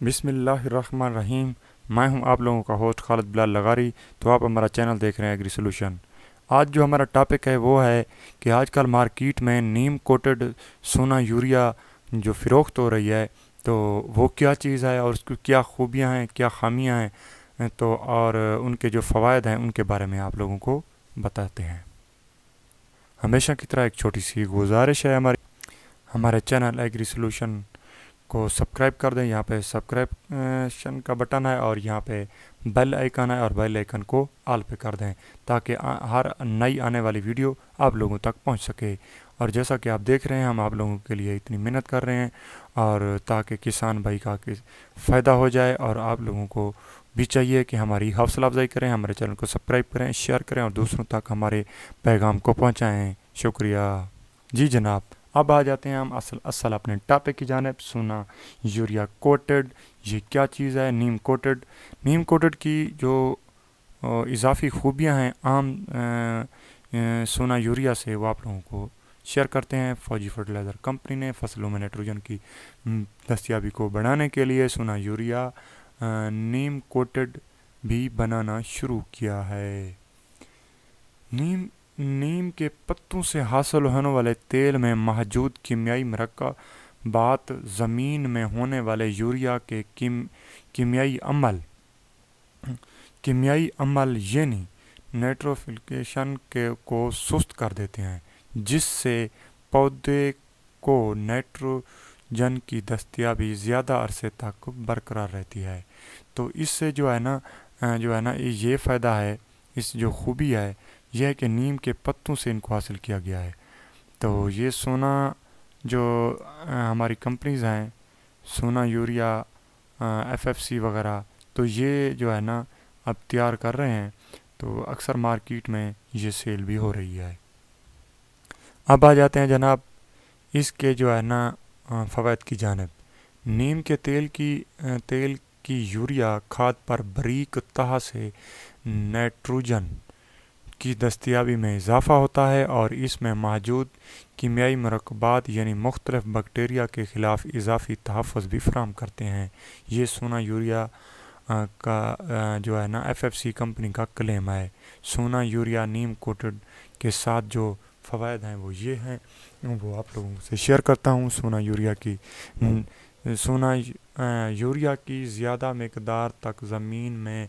बिस्मिल्लाहिर्रहमानिर्रहीम। मैं हूं आप लोगों का होस्ट खालिद बिलाल लगारी। तो आप हमारा चैनल देख रहे हैं एग्री सोल्यूशन। आज जो हमारा टॉपिक है वो है कि आजकल मार्केट में नीम कोटेड सोना यूरिया जो फ़रोख्त हो रही है, तो वो क्या चीज़ है और उसकी क्या खूबियां हैं, क्या खामियां हैं, तो और उनके जो फ़वाइद हैं उनके बारे में आप लोगों को बताते हैं। हमेशा की तरह एक छोटी सी गुजारिश है, हमारे चैनल एग्री सोल्यूशन को सब्सक्राइब कर दें। यहाँ पे सब्सक्रिप्शन का बटन है और यहाँ पे बेल आइकन है, और बेल आइकन को ऑल पे कर दें ताकि हर नई आने वाली वीडियो आप लोगों तक पहुँच सके। और जैसा कि आप देख रहे हैं, हम आप लोगों के लिए इतनी मेहनत कर रहे हैं, और ताकि किसान भाई का फ़ायदा हो जाए, और आप लोगों को भी चाहिए कि हमारी हौसला अफजाई करें, हमारे चैनल को सब्सक्राइब करें, शेयर करें और दूसरों तक हमारे पैगाम को पहुँचाएँ। शुक्रिया जी जनाब। अब आ जाते हैं हम असल अपने टॉपिक की जानिब। सोना यूरिया ये क्या चीज़ है? नीम कोटेड की जो इजाफी खूबियां हैं आम सोना यूरिया से, वो आप लोगों को शेयर करते हैं। फौजी फर्टिलाइज़र कंपनी ने फसलों में नाइट्रोजन की दस्तियाबी को बढ़ाने के लिए सोना यूरिया नीम कोटेड भी बनाना शुरू किया है। नीम के पत्तों से हासिल होने वाले तेल में मौजूद मरकबात ज़मीन में होने वाले यूरिया के कीमियाई अमल यानी नाइट्रोफिकेशन को सुस्त कर देते हैं, जिससे पौधे को नाइट्रोजन की दस्तियाबी ज़्यादा अरसे तक बरकरार रहती है। तो इससे जो है ना ये फ़ायदा है, इस जो खूबी है यह है कि नीम के पत्तों से इनको हासिल किया गया है। तो ये सोना जो हमारी कंपनीज़ हैं, सोना यूरिया एफएफसी वगैरह, तो ये जो है ना अब तैयार कर रहे हैं, तो अक्सर मार्केट में ये सेल भी हो रही है। अब आ जाते हैं जनाब इसके जो है ना फ़वाइद की जानिब। नीम के तेल की यूरिया खाद पर बारीक तह से नाइट्रोजन की दस्तियाबी में इजाफ़ा होता है, और इसमें मौजूद कीमियाई मरकबात यानी मुख्तलिफ बैक्टीरिया के ख़िलाफ़ इजाफ़ी तहफ़्फ़ुज़ भी फराहम करते हैं। ये सोना यूरिया का जो है ना एफएफसी कंपनी का क्लेम है। सोना यूरिया नीम कोटेड के साथ जो फ़वाइद हैं वो ये हैं, वो आप लोगों से शेयर करता हूँ। सोना यूरिया की ज़्यादा मकदार तक ज़मीन में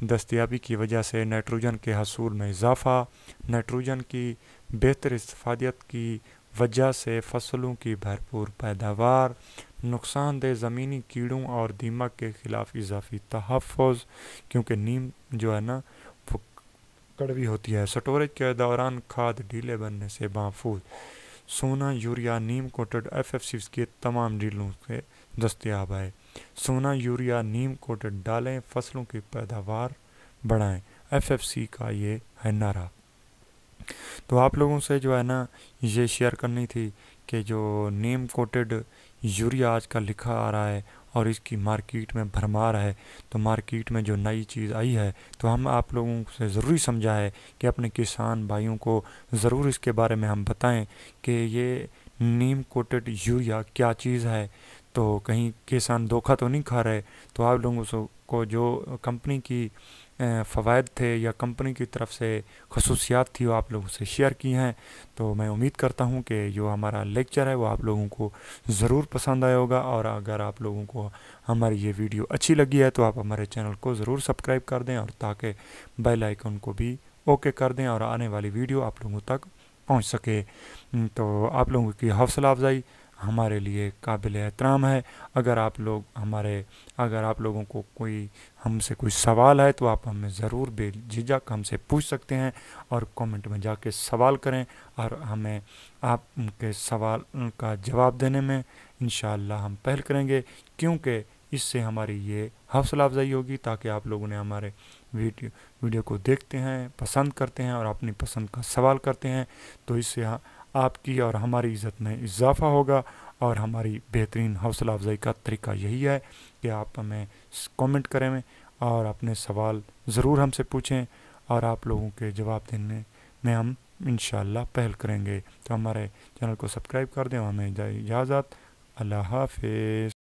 दस्तियाबी की वजह से नाइट्रोजन के हसूल में इजाफ़ा, नाइट्रोजन की बेहतर इस्तिफ़ादियत की वजह से फसलों की भरपूर पैदावार, नुकसानदेह ज़मीनी कीड़ों और दीमक के ख़िलाफ़ इजाफ़ी तहफ़्फ़ुज़, क्योंकि नीम जो है ना वो कड़वी होती है, स्टोरेज के दौरान खाद ढीले बनने से महफूज। सोना यूरिया नीम कोटेड एफएफसी के तमाम डीलों से दस्तयाब है। सोना यूरिया नीम कोटेड डालें, फसलों की पैदावार बढ़ाएं, एफएफसी का ये है नारा। तो आप लोगों से जो है ना ये शेयर करनी थी कि जो नीम कोटेड यूरिया आजकल लिखा आ रहा है और इसकी मार्केट में भरमार है, तो मार्केट में जो नई चीज़ आई है, तो हम आप लोगों से ज़रूरी समझा है कि अपने किसान भाइयों को ज़रूर इसके बारे में हम बताएं कि ये नीम कोटेड यूरिया क्या चीज़ है, तो कहीं किसान धोखा तो नहीं खा रहे। तो आप लोगों को जो कंपनी की फ़वाइद थे या कंपनी की तरफ से खसूसियात थी, वो आप लोगों से शेयर की हैं। तो मैं उम्मीद करता हूं कि जो हमारा लेक्चर है वो आप लोगों को ज़रूर पसंद आया होगा, और अगर आप लोगों को हमारी ये वीडियो अच्छी लगी है तो आप हमारे चैनल को ज़रूर सब्सक्राइब कर दें, और ताकि बेल आइकन को भी ओके कर दें और आने वाली वीडियो आप लोगों तक पहुँच सके। तो आप लोगों की हौसला अफजाई हमारे लिए काबिल एहतराम है। अगर आप लोगों को हमसे कोई सवाल है तो आप हमें ज़रूर बेझिझक हमसे पूछ सकते हैं, और कमेंट में जाके सवाल करें, और हमें आप उनके सवाल का जवाब देने में इंशाअल्लाह हम पहल करेंगे, क्योंकि इससे हमारी ये हौसला अफजाई होगी, ताकि आप लोगों ने हमारे वीडियो को देखते हैं, पसंद करते हैं और अपनी पसंद का सवाल करते हैं, तो इससे आपकी और हमारी इज़्ज़त में इजाफ़ा होगा। और हमारी बेहतरीन हौसला अफजाई का तरीका यही है कि आप हमें कमेंट करें और अपने सवाल ज़रूर हमसे पूछें, और आप लोगों के जवाब देने में हम इंशाअल्लाह पहल करेंगे। तो हमारे चैनल को सब्सक्राइब कर दें। हमें इजाज़त। अल्लाह हाफ़िज़।